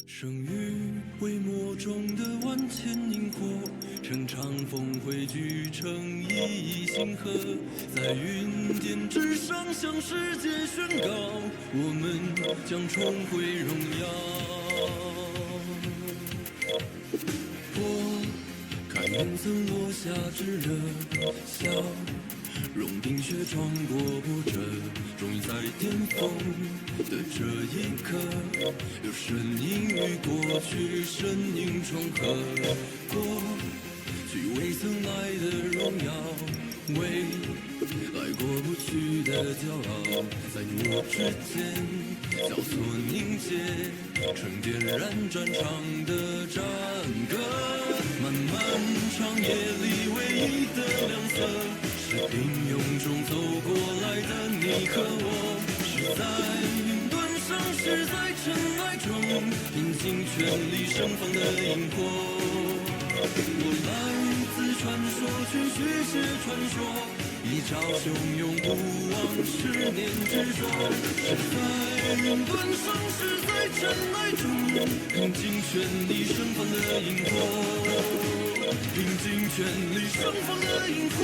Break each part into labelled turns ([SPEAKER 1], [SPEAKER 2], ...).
[SPEAKER 1] 生于微末中的万千萤火，乘长风汇聚成一亿星河，在云巅之上向世界宣告，我们将重回荣耀。我看云层落下炙热笑，融冰雪穿过波折，终于在巅峰的这一刻，有身影与过去身影重合，过去未曾来的荣耀，未来过不去的骄傲，在你我之间交错凝结，成点燃战场的战歌，漫漫长夜里唯一的亮色，是平庸中走过来的你和我，是在云端上，是在尘埃中，拼尽全力盛放的萤火。我来自传说，去续写传说，一朝汹涌不忘10年执着，是在云端上，是在尘埃中，拼尽全力盛放的萤火，拼尽全力盛放的萤火。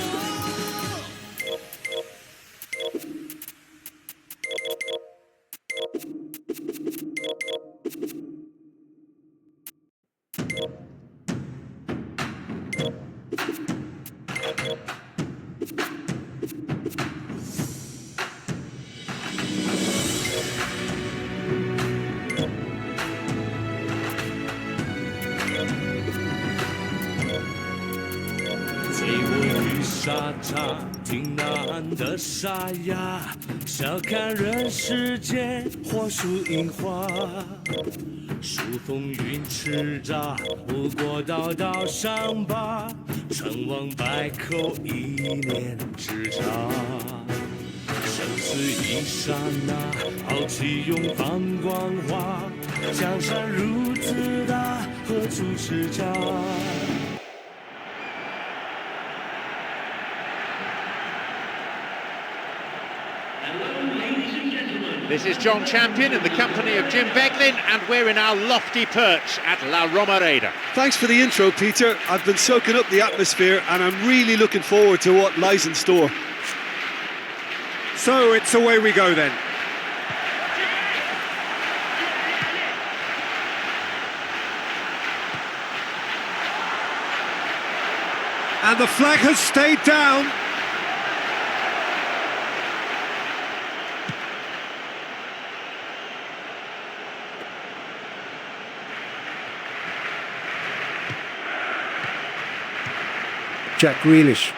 [SPEAKER 2] 沙茶挺难的沙哑，笑看人世间火树银花，数风云叱咤，不过道道伤疤，成王败寇一念之差。生死一刹那，豪气永放光华，江山如此大，何处是家？
[SPEAKER 3] This is John Champion in the company of Jim Beglin, and we're in our lofty perch at La Romareda.
[SPEAKER 4] Thanks for the intro, Peter. I've been soaking up the atmosphere and I'm really looking forward to what lies in store.
[SPEAKER 5] So it's away we go then. And the flag has stayed down.
[SPEAKER 6] Jack Grealish.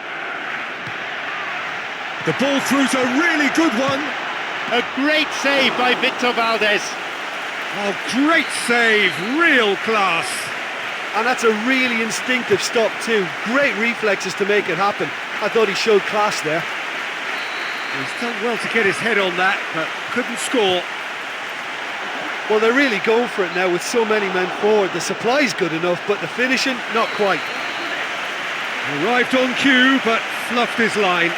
[SPEAKER 5] The ball through's a really good one.
[SPEAKER 3] A great save by Victor Valdez.
[SPEAKER 5] Oh, great save, real class.
[SPEAKER 4] And that's a really instinctive stop too. Great reflexes to make it happen. I thought he showed class there.
[SPEAKER 5] He's done well to get his head on that, but couldn't score.
[SPEAKER 4] Well, they're really going for it now with so many men forward. The supply's good enough, but the finishing, not quite.
[SPEAKER 5] Arrived on cue, but fluffed his line.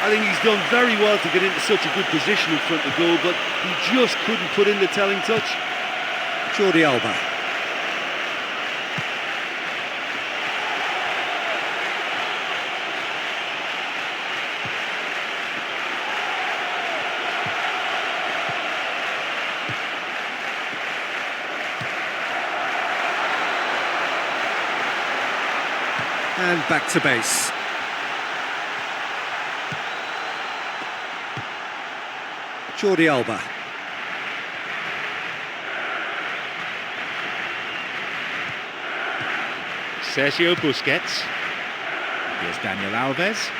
[SPEAKER 4] I think he's done very well to get into such a good position in front of goal, but he just couldn't put in the telling touch.
[SPEAKER 6] Jordi Alba.
[SPEAKER 5] And back to base.
[SPEAKER 6] Jordi Alba.
[SPEAKER 3] Sergio Busquets. Here's Daniel Alves.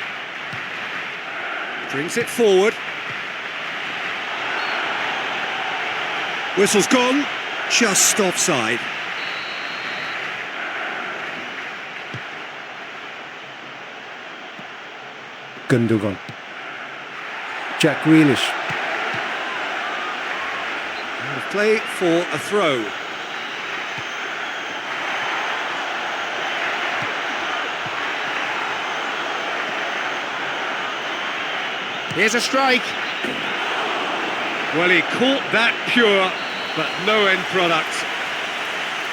[SPEAKER 5] Brings it forward. Whistle's gone.
[SPEAKER 6] Just offside. Gundogan. Jack Grealish.
[SPEAKER 5] Play for a throw.
[SPEAKER 3] Here's a strike.
[SPEAKER 5] Well, he caught that pure, but no end product.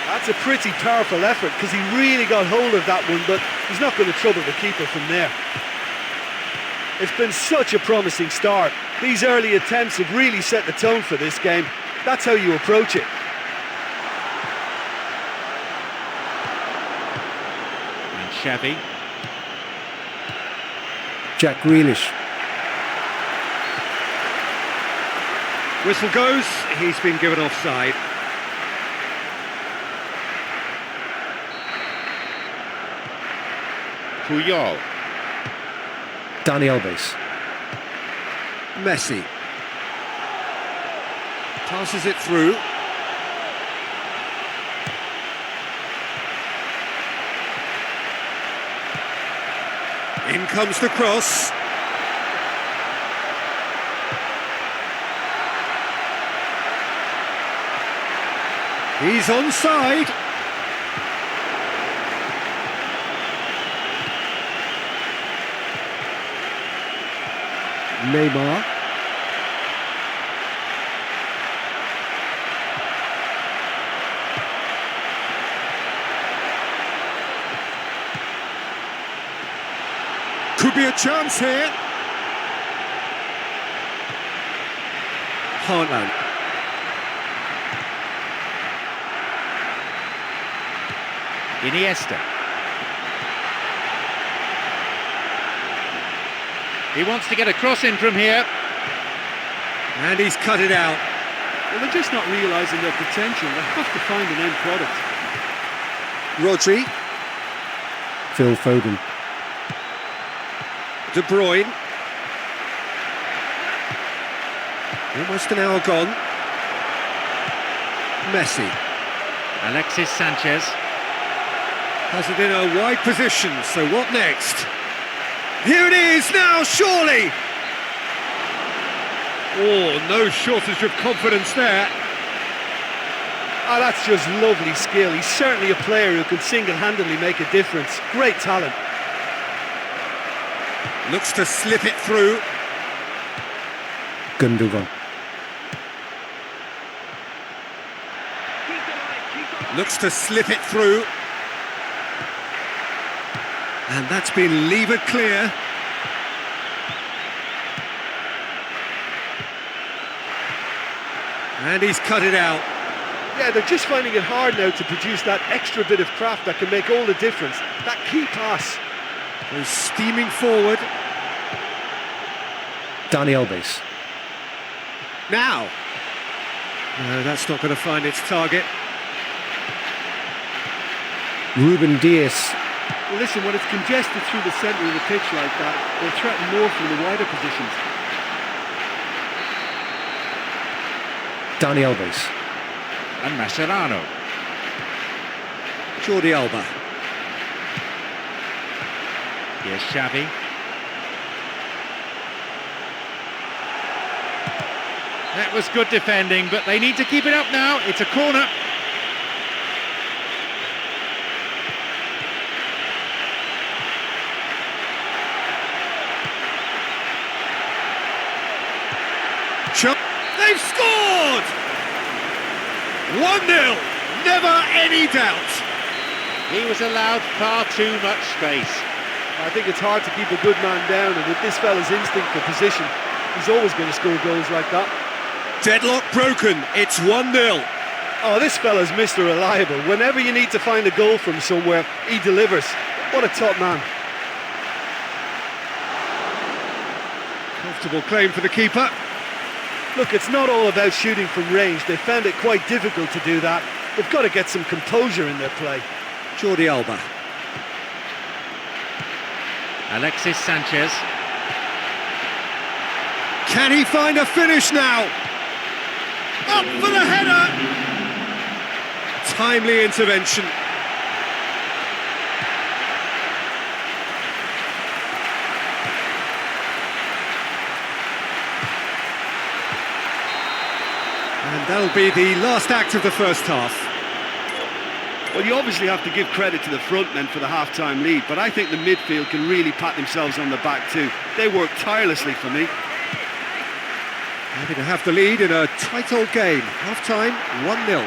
[SPEAKER 4] That's a pretty powerful effort because he really got hold of that one, but he's not going to trouble the keeper from there. It's been such a promising start. These early attempts have really set the tone for this game. That's how you approach it.
[SPEAKER 3] And Xavi.
[SPEAKER 6] Jack Grealish.
[SPEAKER 5] Whistle goes, he's been given offside.
[SPEAKER 3] Puyol.
[SPEAKER 6] Dani Alves. Messi. Passes it through. In comes the cross. He's onside. Neymar. Could be a chance here. Haaland.
[SPEAKER 3] Iniesta. He wants to get a cross in from here.
[SPEAKER 6] And he's cut it out.
[SPEAKER 4] Well, they're just not realising their potential. They have to find an end product.
[SPEAKER 6] Rodri. Phil Foden. De Bruyne. Almost an hour gone. Messi.
[SPEAKER 3] Alexis Sanchez.
[SPEAKER 6] Has it in a wide position, so what next? Here it is now, surely!
[SPEAKER 5] Oh, no shortage of confidence there.
[SPEAKER 4] Oh, that's just lovely skill. He's certainly a player who can single-handedly make a difference. Great talent.
[SPEAKER 6] Looks to slip it through. Gundogan. Looks to slip it through. And that's been levered clear. And he's cut it out.
[SPEAKER 4] Yeah, they're just finding it hard now to produce that extra bit of craft that can make all the difference. That key pass.
[SPEAKER 6] Goes steaming forward. Dani Alves. Now. No, that's not going to find its target. Ruben Dias.
[SPEAKER 4] Well, listen, when it's congested through the centre of the pitch like that, they'll threaten more from the wider positions.
[SPEAKER 6] Dani Alves.
[SPEAKER 3] And Mascherano.
[SPEAKER 6] Jordi Alba.
[SPEAKER 3] Here's Xavi. That was good defending, but they need to keep it up now. It's a corner.
[SPEAKER 6] They've scored! 1-0, never any doubt.
[SPEAKER 3] He was allowed far too much space.
[SPEAKER 4] I think it's hard to keep a good man down, and with this fella's instinct for position, he's always going to score goals like that.
[SPEAKER 6] Deadlock broken, it's 1-0.
[SPEAKER 4] Oh, this fella's Mr. Reliable. Whenever you need to find a goal from somewhere, he delivers. What a top man.
[SPEAKER 5] Comfortable claim for the keeper.
[SPEAKER 4] Look, it's not all about shooting from range. They found it quite difficult to do that. They've got to get some composure in their play.
[SPEAKER 6] Jordi Alba.
[SPEAKER 3] Alexis Sanchez.
[SPEAKER 6] Can he find a finish now? Up for the header! Timely intervention. And that'll be the last act of the first half.
[SPEAKER 4] Well, you obviously have to give credit to the front men for the half-time lead, but I think the midfield can really pat themselves on the back too. They work tirelessly for me.
[SPEAKER 6] Happy to have the lead in a tight old game. Half-time, 1-0.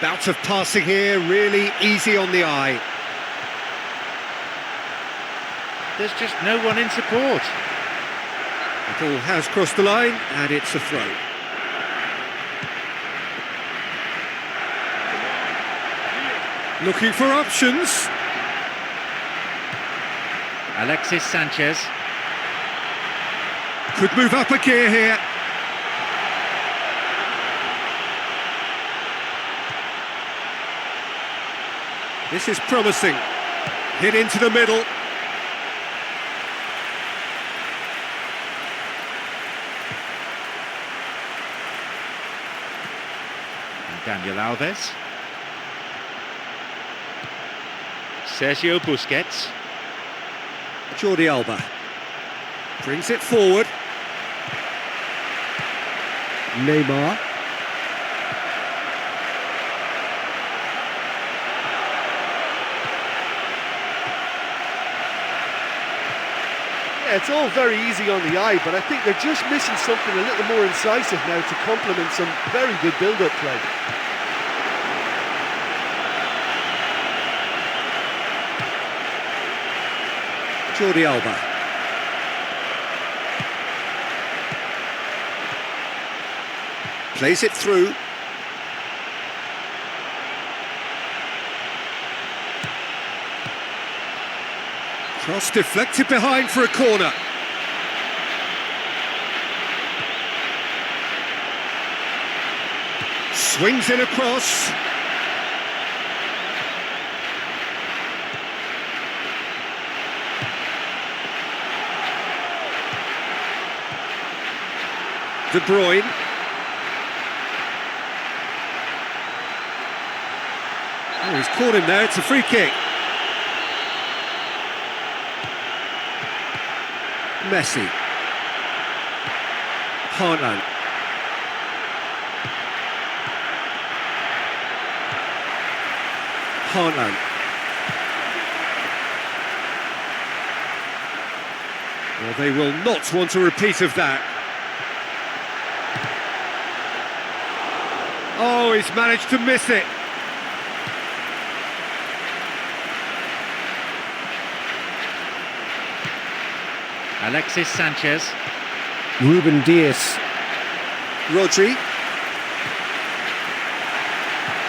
[SPEAKER 6] Bout of passing here, really easy on the eye.
[SPEAKER 3] There's just no one in support.
[SPEAKER 6] The ball has crossed the line, and it's a throw. Looking for options.
[SPEAKER 3] Alexis Sanchez.
[SPEAKER 6] Could move up a gear here. This is promising. Hit into the middle.
[SPEAKER 3] And Daniel Alves. Sergio Busquets.
[SPEAKER 6] Jordi Alba brings it forward. Neymar.
[SPEAKER 4] Yeah, it's all very easy on the eye, but I think they're just missing something a little more incisive now to complement some very good build-up play.
[SPEAKER 6] Jordi Alba. Plays it through. Cross deflected behind for a corner. Swings in across. De Bruyne. Oh, he's caught him there, it's a free kick. Messi. Haaland. Haaland. Well, they will not want a repeat of that. Oh, he's managed to miss it.
[SPEAKER 3] Alexis Sanchez.
[SPEAKER 5] Ruben Dias.
[SPEAKER 6] Rodri.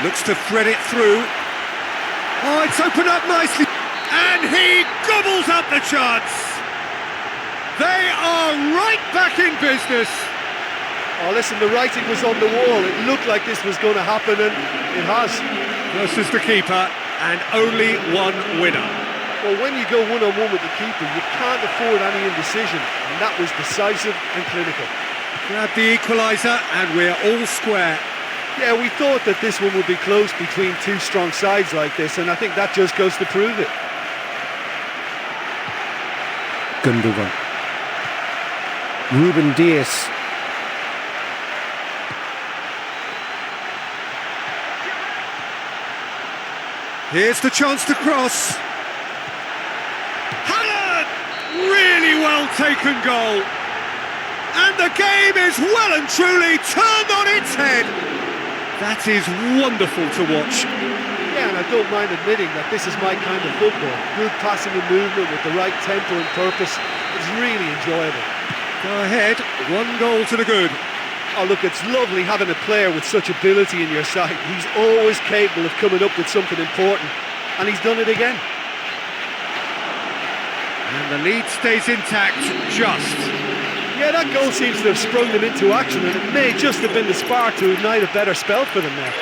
[SPEAKER 6] Looks to thread it through. Oh, it's opened up nicely. And he gobbles up the chance. They are right back in business.
[SPEAKER 4] Oh, listen, the writing was on the wall. It looked like this was going to happen, and it has.
[SPEAKER 6] Versus the keeper, and only one winner.
[SPEAKER 4] Well, when you go one-on-one with the keeper, you can't afford any indecision, and that was decisive and clinical.
[SPEAKER 6] Grab the equaliser, and we're all square.
[SPEAKER 4] Yeah, we thought that this one would be close between two strong sides like this, and I think that just goes to prove it.
[SPEAKER 5] Gundogan. Ruben Dias.
[SPEAKER 6] Here's the chance to cross. Haaland! Really well taken goal. And the game is well and truly turned on its head. That is wonderful to watch.
[SPEAKER 4] Yeah, and I don't mind admitting that this is my kind of football. Good passing and movement with the right tempo and purpose. It's really enjoyable.
[SPEAKER 6] Go ahead, 1 goal to the good.
[SPEAKER 4] Oh, look, it's lovely having a player with such ability in your side. He's always capable of coming up with something important, and he's done it again.
[SPEAKER 6] And the lead stays intact, just.
[SPEAKER 4] Yeah, that goal seems to have sprung them into action, and it may just have been the spark to ignite a better spell for them now.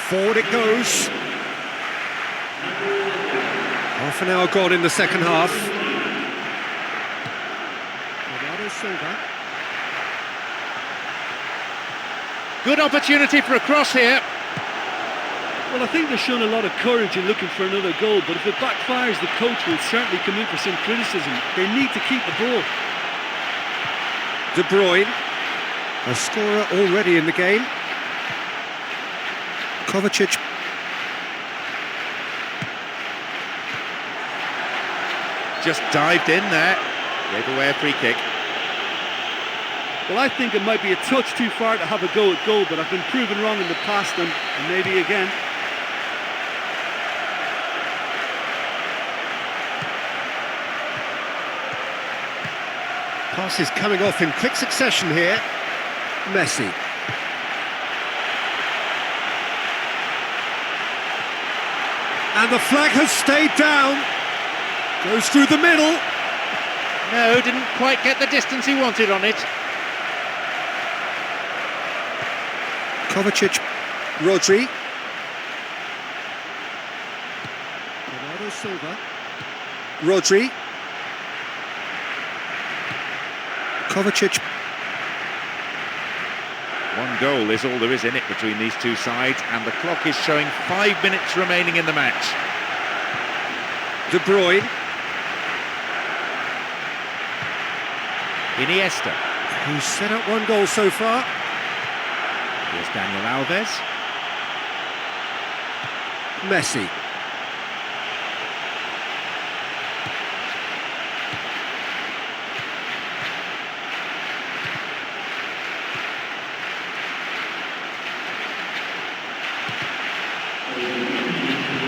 [SPEAKER 6] Forward it goes. Half an hour gone in the second half. Bernardo Silva.
[SPEAKER 3] Good opportunity for a cross here.
[SPEAKER 4] Well, I think they've shown a lot of courage in looking for another goal, but if it backfires, the coach will certainly come in for some criticism. They need to keep the ball.
[SPEAKER 6] De Bruyne, a scorer already in the game. Kovacic.
[SPEAKER 3] Just dived in there, gave away a free kick.
[SPEAKER 4] Well, I think it might be a touch too far to have a go at goal, but I've been proven wrong in the past and maybe again.
[SPEAKER 6] Passes coming off in quick succession here. Messi. And the flag has stayed down. Goes through the middle.
[SPEAKER 3] No, didn't quite get the distance he wanted on it.
[SPEAKER 6] Kovacic. Rodri. Bernardo Silva. Rodri. Kovacic.
[SPEAKER 3] One goal is all there is in it between these two sides, and the clock is showing 5 minutes remaining in the match.
[SPEAKER 6] De Bruyne.
[SPEAKER 3] Iniesta.
[SPEAKER 6] Who's set up one goal so far.
[SPEAKER 3] Here's Daniel Alves.
[SPEAKER 6] Messi.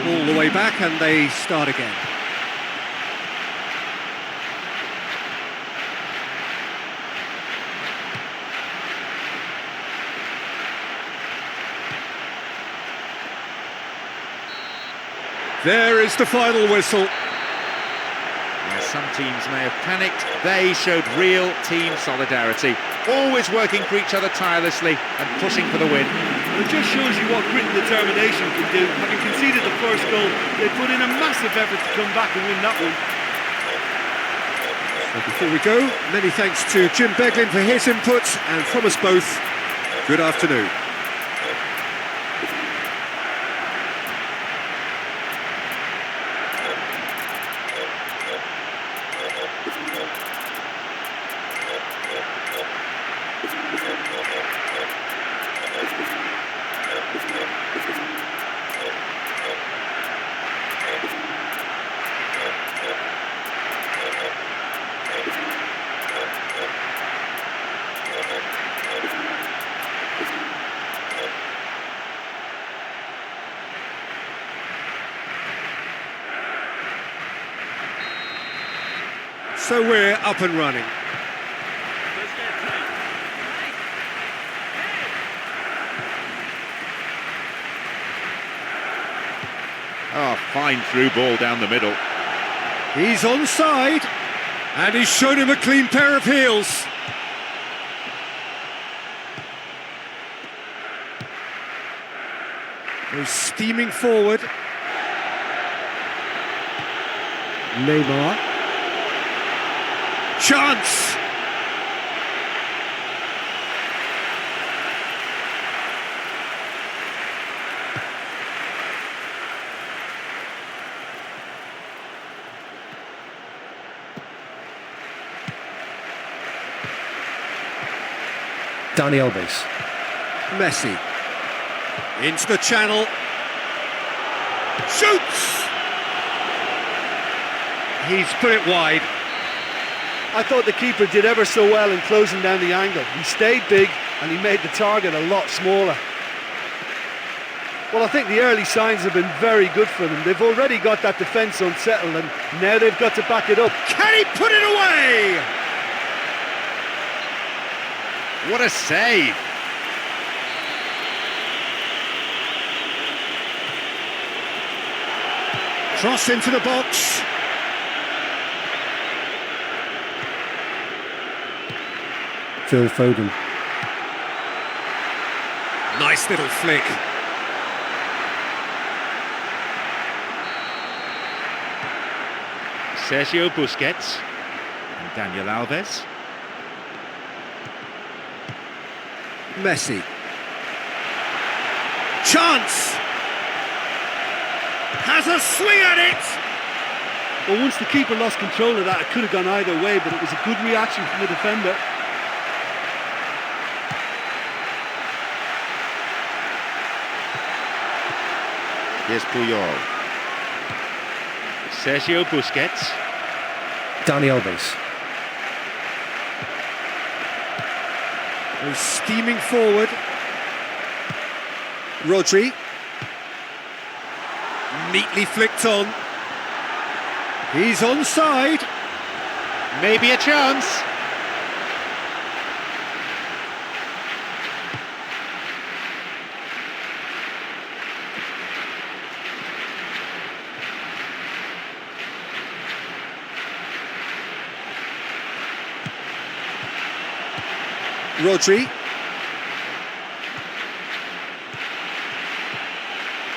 [SPEAKER 6] All the way back and they start again. There is the final whistle.
[SPEAKER 3] While some teams may have panicked, they showed real team solidarity, always working for each other tirelessly and pushing for the win.
[SPEAKER 4] It just shows you what grit and determination can do. Having conceded the first goal, they put in a massive effort to come back and win that one.
[SPEAKER 6] So before we go, many thanks to Jim Beglin for his input, and from us both, good afternoon. So we're up and running.
[SPEAKER 3] Oh, fine through ball down the middle.
[SPEAKER 6] He's onside, and he's shown him a clean pair of heels. Goes steaming forward. Neymar. Chance!
[SPEAKER 2] Dani Alves.
[SPEAKER 6] Messi. Into the channel. Shoots! He's put it wide.
[SPEAKER 4] I thought the keeper did ever so well in closing down the angle. He stayed big and he made the target a lot smaller. Well, I think the early signs have been very good for them. They've already got that defence unsettled and now they've got to back it up.
[SPEAKER 6] Can he put it away?
[SPEAKER 3] What a save!
[SPEAKER 6] Cross into the box.
[SPEAKER 2] Phil Foden.
[SPEAKER 6] Nice little flick.
[SPEAKER 3] Sergio Busquets and Daniel Alves.
[SPEAKER 6] Messi. Chance! Has a swing at it!
[SPEAKER 4] Well, once the keeper lost control of that, it could have gone either way, but it was a good reaction from the defender.
[SPEAKER 3] Here's Puyol. Sergio Busquets.
[SPEAKER 5] Dani Alves.
[SPEAKER 6] He's steaming forward. Rodri. Neatly flicked on. He's onside.
[SPEAKER 3] Maybe a chance.
[SPEAKER 6] Rodri.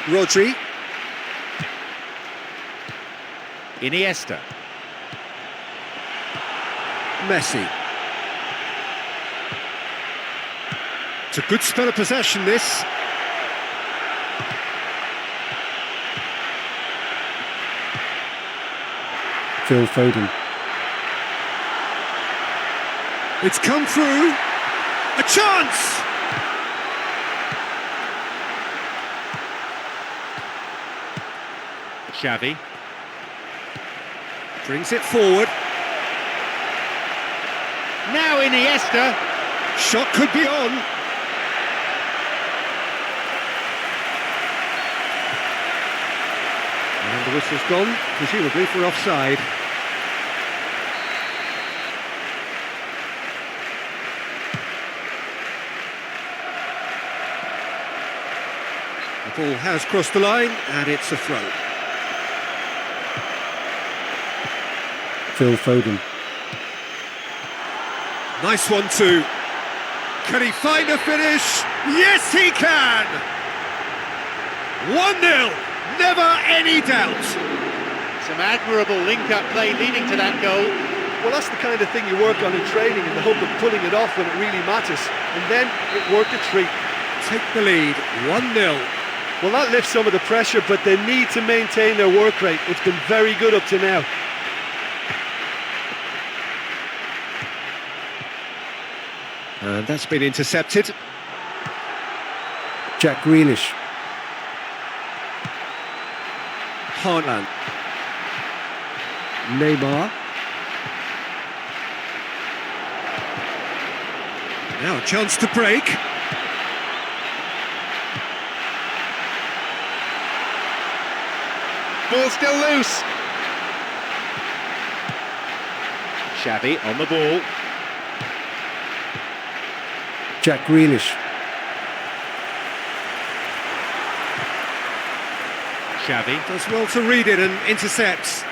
[SPEAKER 6] Rodri.
[SPEAKER 3] Iniesta.
[SPEAKER 6] Messi. It's a good spell of possession, this.
[SPEAKER 5] Phil Foden.
[SPEAKER 6] It's come through. A chance!
[SPEAKER 3] Xavi.
[SPEAKER 6] Brings it forward.
[SPEAKER 3] Now Iniesta.
[SPEAKER 6] Shot could be on. And the whistle's gone, presumably for offside. The ball has crossed the line, and it's a throw.
[SPEAKER 5] Phil Foden.
[SPEAKER 6] Nice one too. Can he find a finish? Yes, he can! 1-0, never any doubt.
[SPEAKER 3] Some admirable link-up play leading to that goal.
[SPEAKER 4] Well, that's the kind of thing you work on in training in the hope of pulling it off when it really matters. And then it worked a treat.
[SPEAKER 6] Take the lead, 1-0.
[SPEAKER 4] Well, that lifts some of the pressure, but they need to maintain their work rate. It's been very good up to now.
[SPEAKER 6] And that's been intercepted.
[SPEAKER 5] Jack Grealish.
[SPEAKER 6] Haaland. Neymar. Now a chance to break.
[SPEAKER 3] Ball still loose. Xavi on the ball.
[SPEAKER 5] Jack Grealish.
[SPEAKER 3] Xavi.
[SPEAKER 6] Does well to read it and intercepts.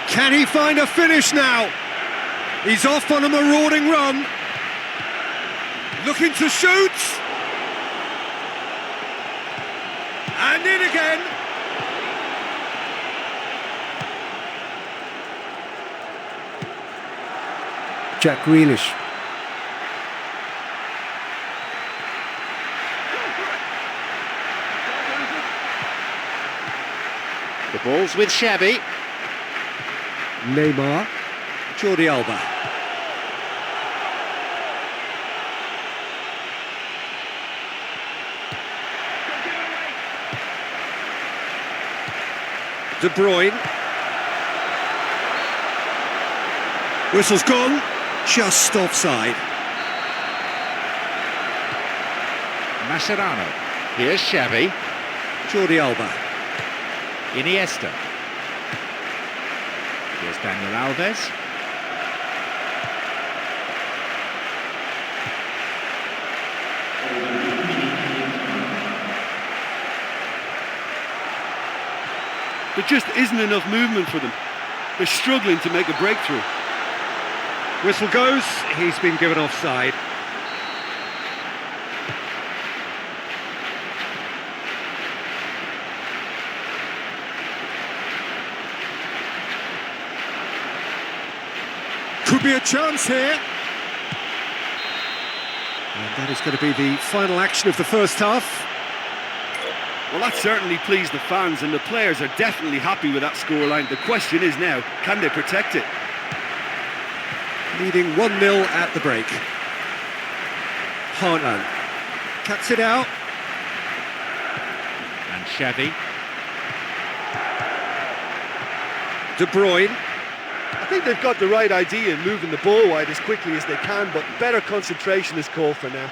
[SPEAKER 6] Can he find a finish now? He's off on a marauding run. Looking to shoot. And in again.
[SPEAKER 5] Jack Grealish.
[SPEAKER 3] The ball's with Xavi.
[SPEAKER 6] Neymar. Jordi Alba. De Bruyne. Whistle's gone. Just offside.
[SPEAKER 3] Mascherano. Here's Xavi.
[SPEAKER 6] Jordi Alba.
[SPEAKER 3] Iniesta. Here's Daniel Alves.
[SPEAKER 4] There just isn't enough movement for them. They're struggling to make a breakthrough.
[SPEAKER 6] Whistle goes. He's been given offside. Could be a chance here. And That is going to be the final action of the first half.
[SPEAKER 4] Well, that certainly pleased the fans, and the players are definitely happy with that scoreline. The question is now, can they protect it?
[SPEAKER 6] Leading 1-0 at the break. Hartland cuts it out.
[SPEAKER 3] And Chevy.
[SPEAKER 6] De Bruyne.
[SPEAKER 4] I think they've got the right idea in moving the ball wide as quickly as they can, but better concentration is called for now.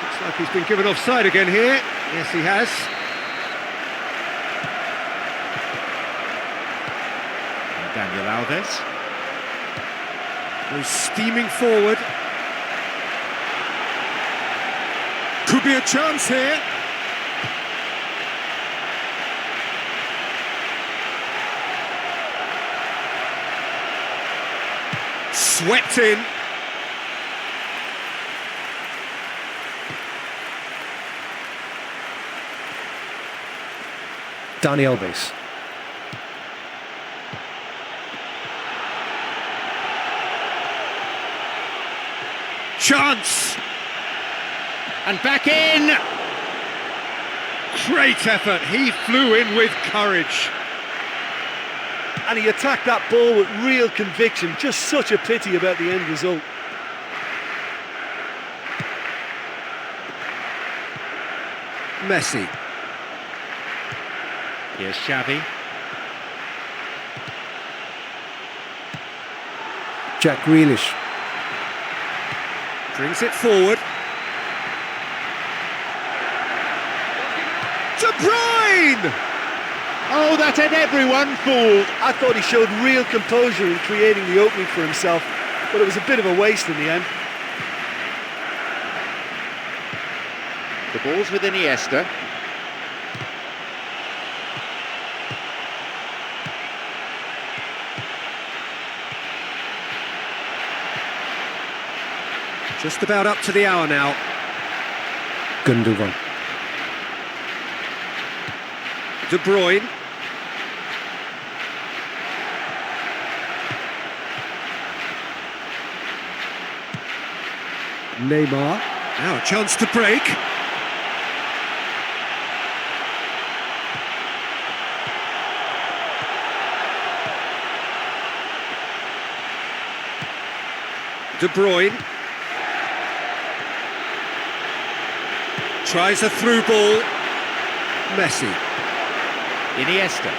[SPEAKER 6] Looks like he's been given offside again here. Yes, he has.
[SPEAKER 3] And Daniel Alves.
[SPEAKER 6] Goes steaming forward. Could be a chance here. Swept in.
[SPEAKER 5] Dani Alves.
[SPEAKER 6] Chance.
[SPEAKER 3] And back in!
[SPEAKER 6] Great effort. He flew in with courage.
[SPEAKER 4] And he attacked that ball with real conviction. Just such a pity about the end result.
[SPEAKER 6] Messi.
[SPEAKER 3] Here's Xavi.
[SPEAKER 5] Jack Grealish.
[SPEAKER 6] Brings it forward. De Bruyne!
[SPEAKER 3] Oh, that had everyone fooled.
[SPEAKER 4] I thought he showed real composure in creating the opening for himself, but it was a bit of a waste in the end.
[SPEAKER 3] The ball's with Iniesta.
[SPEAKER 6] Just about up to the hour now.
[SPEAKER 5] Gundogan.
[SPEAKER 6] De Bruyne. Neymar. Now a chance to break. De Bruyne. Tries a through ball. Messi.
[SPEAKER 3] Iniesta.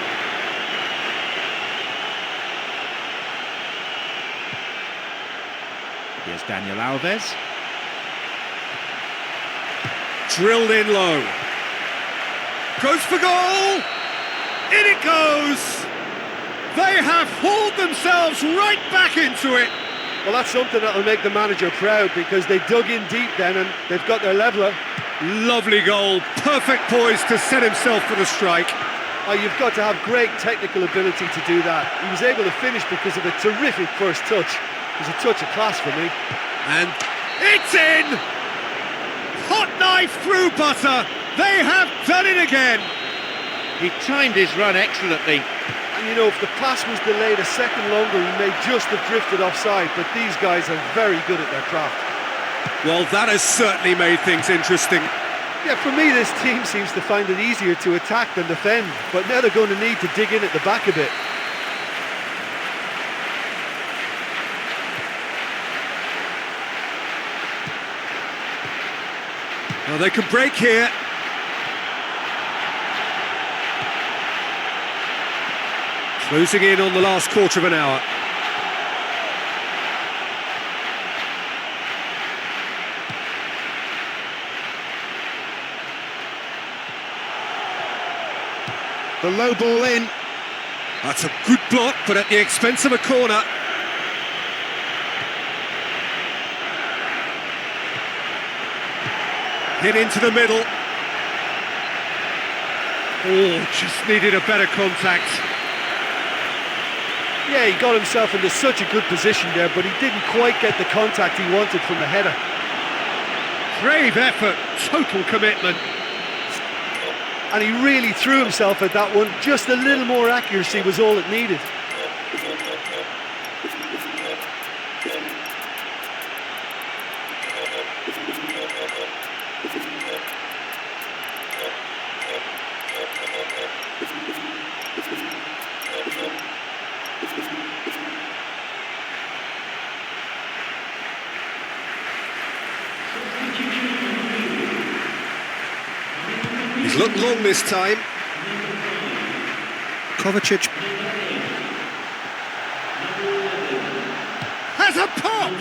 [SPEAKER 3] Here's Daniel Alves.
[SPEAKER 6] Drilled in low. Goes for goal! In it goes! They have hauled themselves right back into it.
[SPEAKER 4] Well, that's something that'll make the manager proud, because they dug in deep then and they've got their leveller.
[SPEAKER 6] Lovely goal, perfect poise to set himself for the strike.
[SPEAKER 4] Oh, you've got to have great technical ability to do that. He was able to finish because of a terrific first touch. It was a touch of class for me.
[SPEAKER 6] And it's in! Hot knife through butter. They have done it again.
[SPEAKER 3] He timed his run excellently.
[SPEAKER 4] And you know, if the pass was delayed a second longer, he may just have drifted offside, but these guys are very good at their craft.
[SPEAKER 6] Well, that has certainly made things interesting.
[SPEAKER 4] Yeah, for me, this team seems to find it easier to attack than defend, but now they're going to need to dig in at the back a bit.
[SPEAKER 6] Well, they can break here. Closing in on the last quarter of an hour.
[SPEAKER 3] The low ball in.
[SPEAKER 6] That's a good block, but at the expense of a corner. Hit into the middle. Oh, just needed a better contact.
[SPEAKER 4] Yeah, he got himself into such a good position there, but he didn't quite get the contact he wanted from the header.
[SPEAKER 6] Brave effort, total commitment.
[SPEAKER 4] And he really threw himself at that one. Just a little more accuracy was all it needed.
[SPEAKER 6] He's looked long this time. Kovacic has a pop!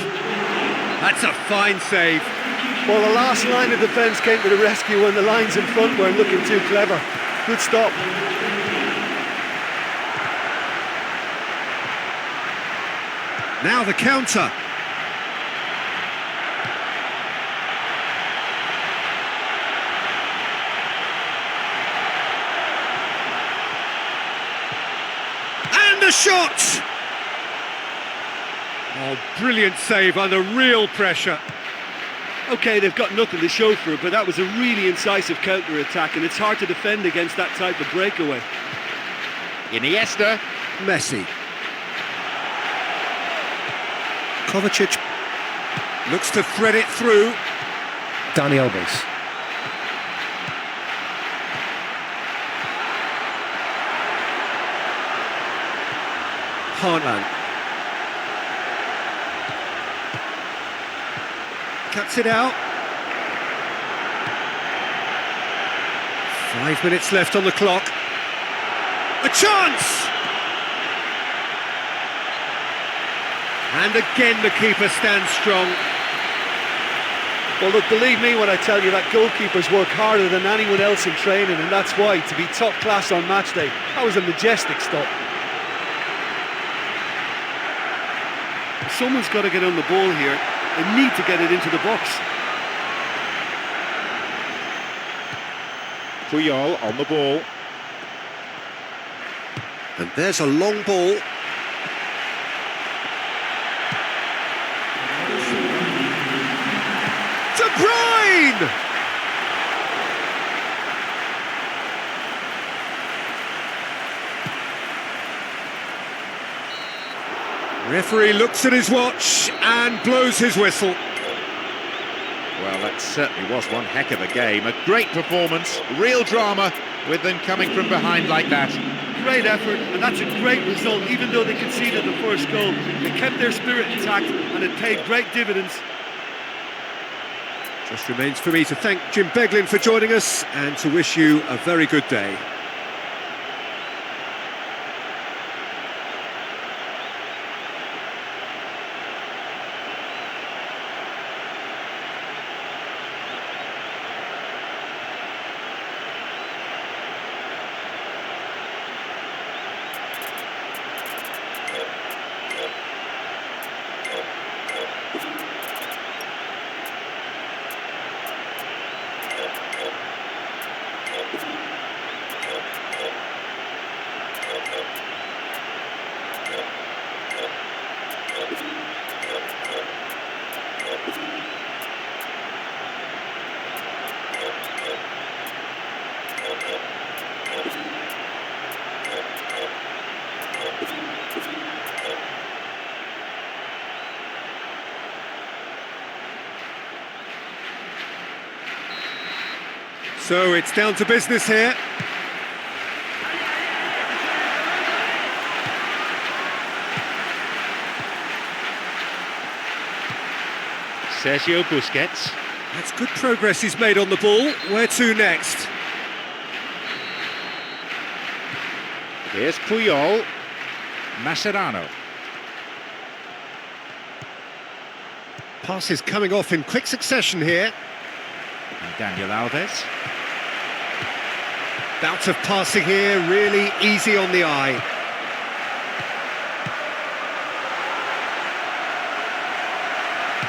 [SPEAKER 6] That's a fine save.
[SPEAKER 4] Well, the last line of defence came to the rescue when the lines in front weren't looking too clever. Good stop.
[SPEAKER 6] Now the counter. And a shot! Oh, brilliant save under real pressure.
[SPEAKER 4] OK, they've got nothing to show for it, but that was a really incisive counter-attack, and it's hard to defend against that type of breakaway.
[SPEAKER 3] Iniesta.
[SPEAKER 6] Messi. Kovacic looks to thread it through.
[SPEAKER 5] Dani Alves.
[SPEAKER 6] Haaland. Cuts it out. 5 minutes left on the clock. A chance! And again the keeper stands strong.
[SPEAKER 4] Well, look, believe me when I tell you that goalkeepers work harder than anyone else in training, and that's why, to be top class on match day, that was a majestic stop. Someone's got to get on the ball here. They need to get it into the box.
[SPEAKER 3] Puyol on the ball.
[SPEAKER 6] And there's a long ball. De Bruyne! Referee looks at his watch and blows his whistle.
[SPEAKER 3] Well, that certainly was one heck of a game. A great performance, real drama, with them coming from behind like that.
[SPEAKER 4] Great effort, and that's a great result, even though they conceded the first goal. They kept their spirit intact, and it paid great dividends.
[SPEAKER 6] Just remains for me to thank Jim Beglin for joining us and to wish you a very good day. So it's down to business here.
[SPEAKER 3] Sergio Busquets.
[SPEAKER 6] That's good progress he's made on the ball. Where to next?
[SPEAKER 3] Here's Puyol. Mascherano.
[SPEAKER 6] Passes coming off in quick succession here.
[SPEAKER 3] And Daniel Alves.
[SPEAKER 6] Bout of passing here, really easy on the eye.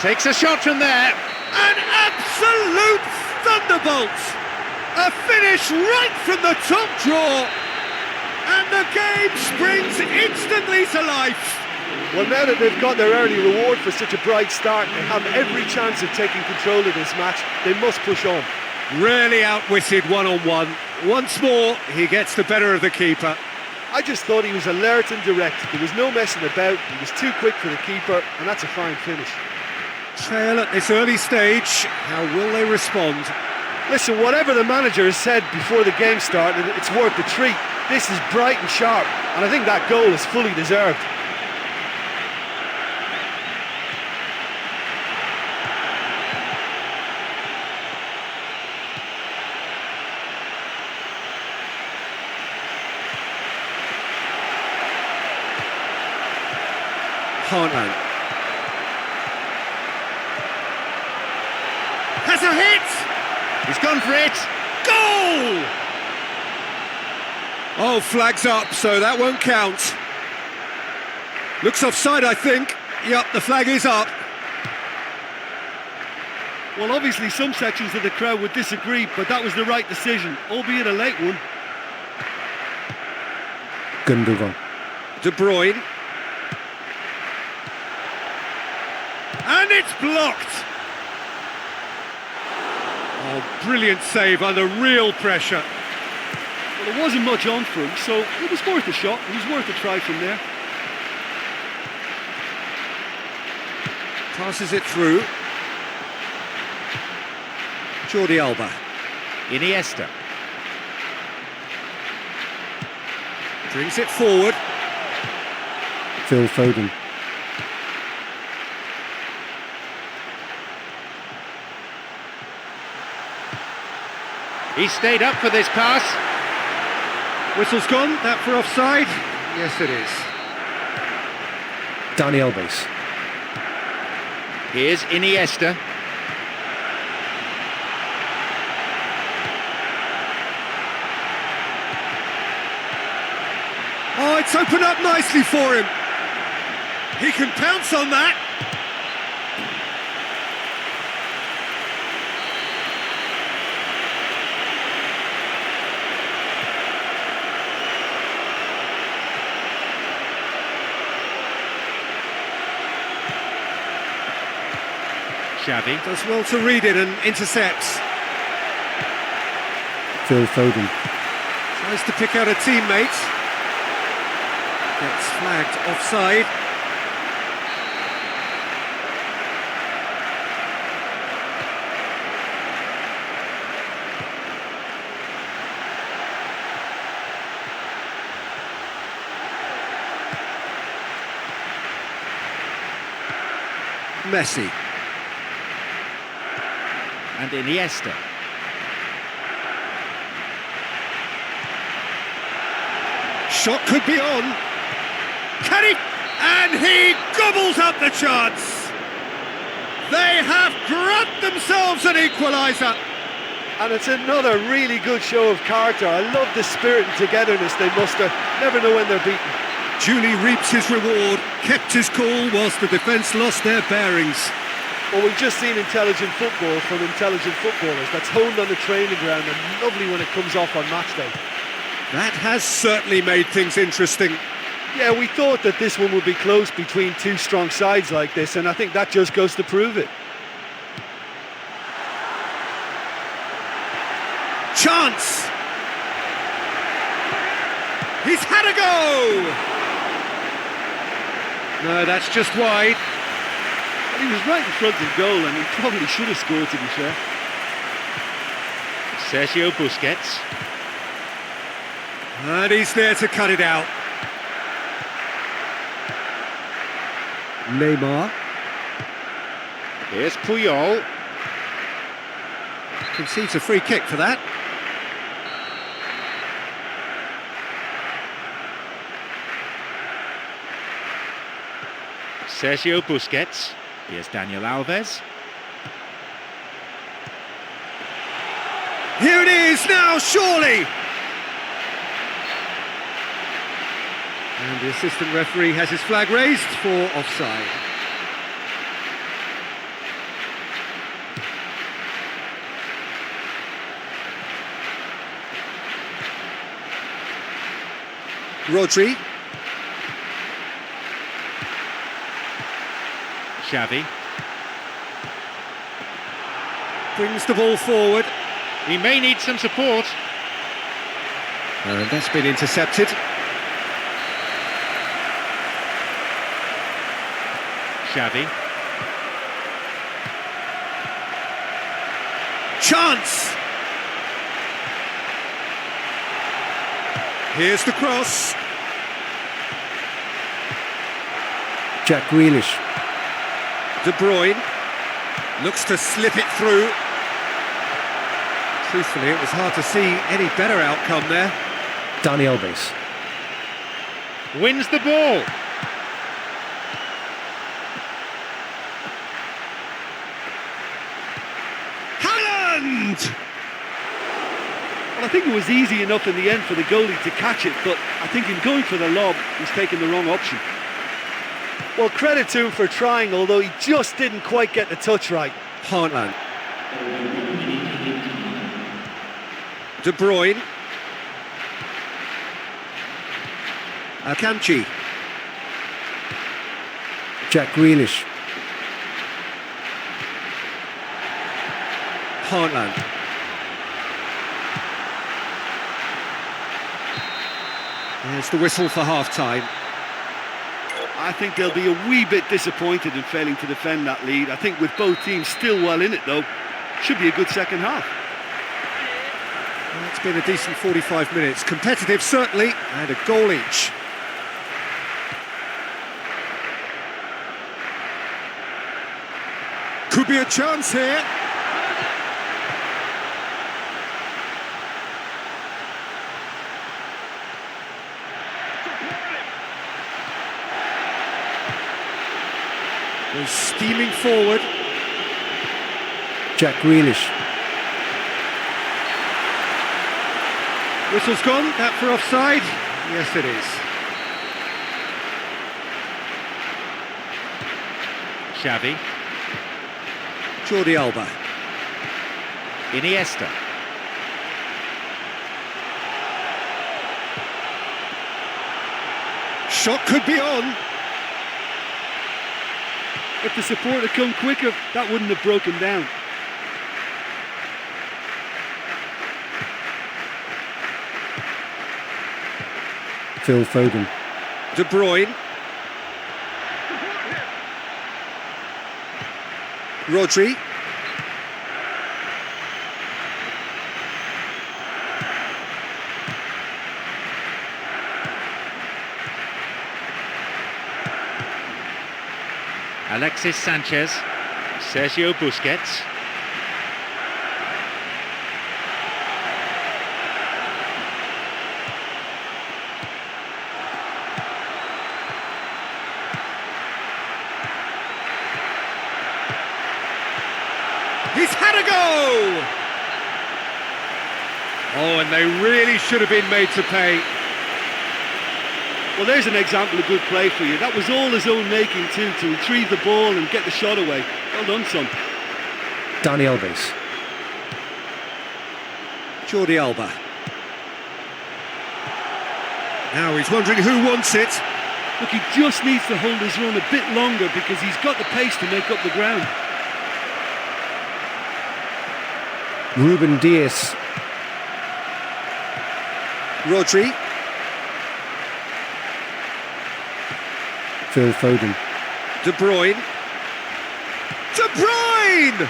[SPEAKER 3] Takes a shot from there.
[SPEAKER 6] An absolute thunderbolt! A finish right from the top draw! And the game springs instantly to life!
[SPEAKER 4] Well, now that they've got their early reward for such a bright start, they have every chance of taking control of this match. They must push on.
[SPEAKER 6] Really outwitted one-on-one. Once more, he gets the better of the keeper.
[SPEAKER 4] I just thought he was alert and direct. There was no messing about. He was too quick for the keeper, and that's a fine finish.
[SPEAKER 6] Trail at this early stage. How will they respond?
[SPEAKER 4] Listen, whatever the manager has said before the game started, it's worth the treat. This is bright and sharp, and I think that goal is fully deserved.
[SPEAKER 6] can't run. Has a hit!
[SPEAKER 3] He's gone for it.
[SPEAKER 6] Goal! Oh, flag's up, so that won't count. Looks offside, I think. Yup, the flag is up.
[SPEAKER 4] Well, obviously some sections of the crowd would disagree, but that was the right decision, albeit a late one.
[SPEAKER 5] Gundogan.
[SPEAKER 6] De Bruyne. And it's blocked! Oh, brilliant save under real pressure.
[SPEAKER 4] Well, there wasn't much on for him, so it was worth a shot. It was worth a try from there.
[SPEAKER 6] Passes it through. Jordi Alba.
[SPEAKER 3] Iniesta.
[SPEAKER 6] Brings it forward.
[SPEAKER 5] Phil Foden.
[SPEAKER 3] He stayed up for this pass.
[SPEAKER 6] Whistle's gone. That for offside? Yes, it is.
[SPEAKER 5] Dani Alves.
[SPEAKER 3] Here's Iniesta.
[SPEAKER 6] Oh, it's opened up nicely for him. He can pounce on that.
[SPEAKER 3] Xavi.
[SPEAKER 6] Does well to read it and intercepts.
[SPEAKER 5] Phil Foden.
[SPEAKER 6] Tries to pick out a teammate. Gets flagged offside. Messi.
[SPEAKER 3] And Iniesta.
[SPEAKER 6] Shot could be on. Can he? And he gobbles up the chance. They have grabbed themselves an equaliser.
[SPEAKER 4] And it's another really good show of character. I love the spirit and togetherness they muster. Never know when they're beaten.
[SPEAKER 6] Julie reaps his reward, kept his cool whilst the defence lost their bearings.
[SPEAKER 4] Well, we've just seen intelligent football from intelligent footballers. That's honed on the training ground and lovely when it comes off on match day.
[SPEAKER 6] That has certainly made things interesting.
[SPEAKER 4] Yeah, we thought that this one would be close between two strong sides like this, and I think that just goes to prove it.
[SPEAKER 6] Chance! He's had a go! No, that's just wide.
[SPEAKER 4] Well, he was right in front of goal, and he probably should have scored, to be fair.
[SPEAKER 3] Sergio Busquets.
[SPEAKER 6] And he's there to cut it out. Neymar.
[SPEAKER 3] Here's Puyol.
[SPEAKER 6] Concedes a free kick for that.
[SPEAKER 3] Sergio Busquets. Here's Daniel Alves.
[SPEAKER 6] Here it is now, surely! And the assistant referee has his flag raised for offside. Rodri.
[SPEAKER 3] Xavi.
[SPEAKER 6] Brings the ball forward.
[SPEAKER 3] He may need some support.
[SPEAKER 6] And that's been intercepted.
[SPEAKER 3] Xavi.
[SPEAKER 6] Chance! Here's the cross.
[SPEAKER 5] Jack Grealish.
[SPEAKER 6] De Bruyne looks to slip it through. Truthfully, it was hard to see any better outcome there.
[SPEAKER 5] Dani Alves.
[SPEAKER 3] Wins the ball.
[SPEAKER 6] And
[SPEAKER 4] Well, I think it was easy enough in the end for the goalie to catch it, but I think in going for the lob, he's taken the wrong option. Well, credit to him for trying, although he just didn't quite get the touch right.
[SPEAKER 6] Heartland. De Bruyne. Akanji.
[SPEAKER 5] Jack Grealish.
[SPEAKER 6] Heartland. There's the whistle for half-time.
[SPEAKER 4] I think they'll be a wee bit disappointed in failing to defend that lead. I think with both teams still well in it, though, should be a good second half.
[SPEAKER 6] Well, it's been a decent 45 minutes. Competitive, certainly, and a goal each. Could be a chance here. Goes steaming forward.
[SPEAKER 5] Jack Grealish.
[SPEAKER 6] Whistle's gone. That for offside? Yes, it is.
[SPEAKER 3] Xavi.
[SPEAKER 6] Jordi Alba.
[SPEAKER 3] Iniesta.
[SPEAKER 6] Shot could be on.
[SPEAKER 4] If the support had come quicker, that wouldn't have broken down.
[SPEAKER 5] Phil Foden.
[SPEAKER 6] De Bruyne. Rodri.
[SPEAKER 3] Alexis Sanchez. Sergio Busquets.
[SPEAKER 6] He's had a go! Oh, and they really should have been made to pay.
[SPEAKER 4] Well, there's an example of good play for you. That was all his own making too, to retrieve the ball and get the shot away. Well done, son.
[SPEAKER 5] Dani Alves.
[SPEAKER 6] Jordi Alba. Now he's wondering who wants it.
[SPEAKER 4] Look, he just needs to hold his run a bit longer because he's got the pace to make up the ground.
[SPEAKER 5] Ruben Dias.
[SPEAKER 6] Rodri.
[SPEAKER 5] Phil Foden.
[SPEAKER 6] De Bruyne. De Bruyne!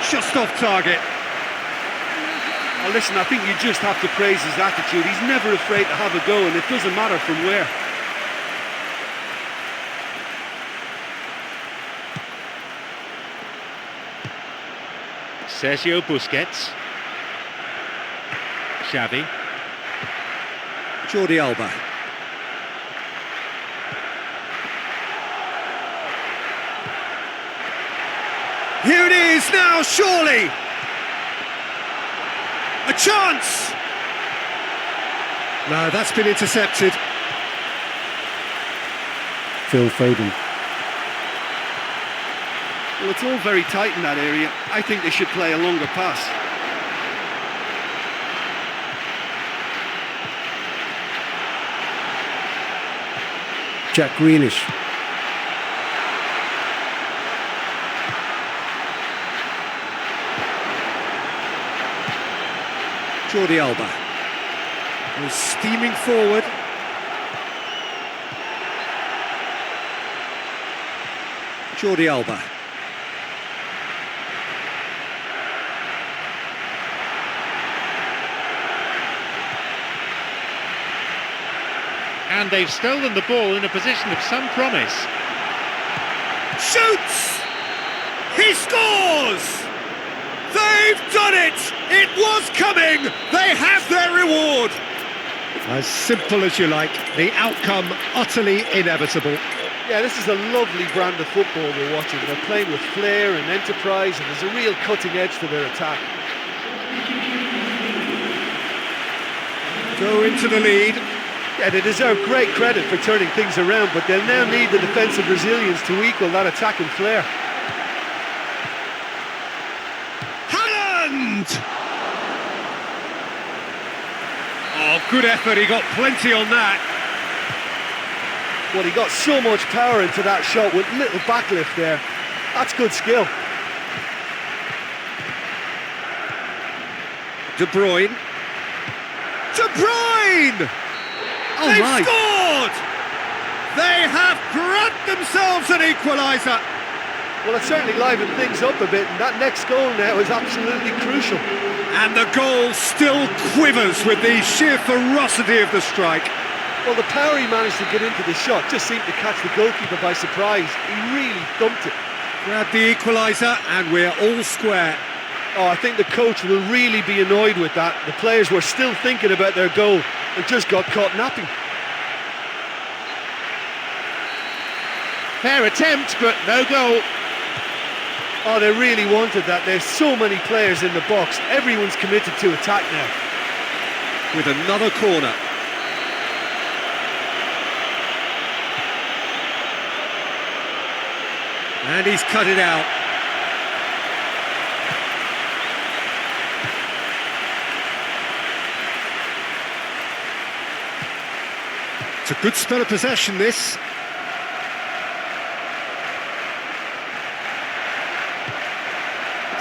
[SPEAKER 6] Just off target.
[SPEAKER 4] Well, listen, I think you just have to praise his attitude. He's never afraid to have a go, and it doesn't matter from where.
[SPEAKER 3] Sergio Busquets. Xavi.
[SPEAKER 6] Jordi Alba. Here it is now, surely! A chance! No, that's been intercepted.
[SPEAKER 5] Phil Foden.
[SPEAKER 4] Well, it's all very tight in that area. I think they should play a longer pass.
[SPEAKER 5] Jack Grealish.
[SPEAKER 6] Jordi Alba. He's steaming forward. Jordi Alba.
[SPEAKER 3] And they've stolen the ball in a position of some promise.
[SPEAKER 6] Shoots! He scores! They've done it! It was coming! They have their reward! As simple as you like, the outcome utterly inevitable.
[SPEAKER 4] Yeah, this is a lovely brand of football we're watching. They're playing with flair and enterprise, and there's a real cutting edge to their attack.
[SPEAKER 6] Go into the lead.
[SPEAKER 4] Yeah, they deserve great credit for turning things around, but they'll now need the defensive resilience to equal that attacking flair.
[SPEAKER 6] Haaland! Oh, good effort, he got plenty on that.
[SPEAKER 4] Well, he got so much power into that shot with little backlift there. That's good skill.
[SPEAKER 6] De Bruyne. De Bruyne!
[SPEAKER 4] Oh,
[SPEAKER 6] They've
[SPEAKER 4] my.
[SPEAKER 6] scored! They have grabbed themselves an equaliser.
[SPEAKER 4] Well, it certainly livened things up a bit, and that next goal now is absolutely crucial.
[SPEAKER 6] And the goal still quivers with the sheer ferocity of the strike.
[SPEAKER 4] Well, the power he managed to get into the shot just seemed to catch the goalkeeper by surprise. He really thumped it.
[SPEAKER 6] Grab the equaliser and we're all square.
[SPEAKER 4] Oh, I think the coach will really be annoyed with that. The players were still thinking about their goal and just got caught napping.
[SPEAKER 3] Fair attempt, but no goal.
[SPEAKER 4] Oh, they really wanted that. There's so many players in the box. Everyone's committed to attack now.
[SPEAKER 6] With another corner. And he's cut it out. It's a good spell of possession, this.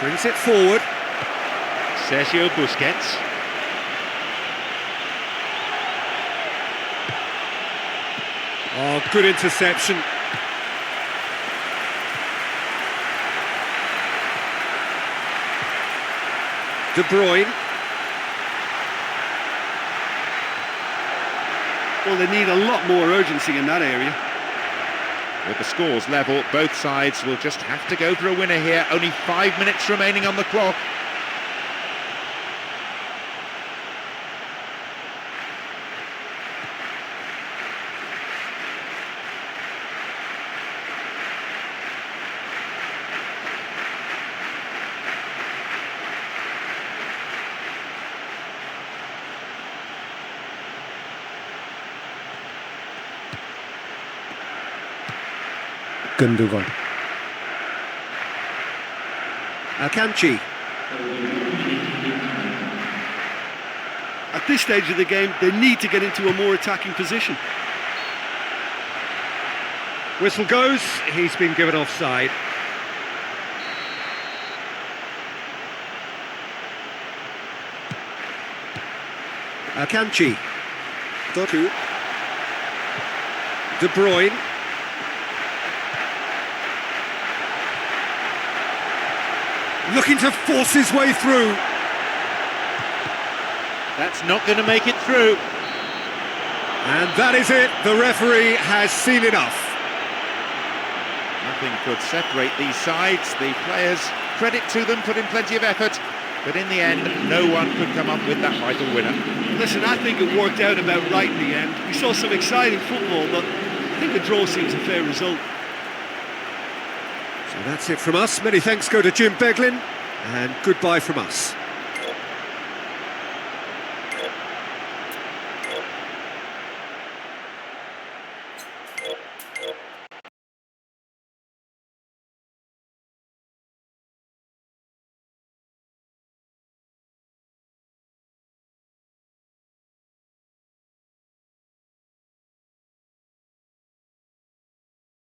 [SPEAKER 6] Brings it forward.
[SPEAKER 3] Sergio Busquets.
[SPEAKER 6] Oh, good interception. De Bruyne.
[SPEAKER 4] Well, they need a lot more urgency in that area.
[SPEAKER 3] With the scores level, both sides will just have to go for a winner here. Only 5 minutes remaining on the clock.
[SPEAKER 5] Gundogan.
[SPEAKER 6] Akanji.
[SPEAKER 4] At this stage of the game, they need to get into a more attacking position.
[SPEAKER 6] Whistle goes, he's been given offside. Akanji. Doku. De Bruyne. Looking to force his way through.
[SPEAKER 3] That's not going to make it through.
[SPEAKER 6] And that is it. The referee has seen enough.
[SPEAKER 3] Nothing could separate these sides. The players, credit to them, put in plenty of effort. But in the end, no one could come up with that vital winner.
[SPEAKER 4] Listen, I think it worked out about right in the end. We saw some exciting football, but I think a draw seems a fair result.
[SPEAKER 6] So that's it from us. Many thanks go to Jim Beglin, and goodbye from us.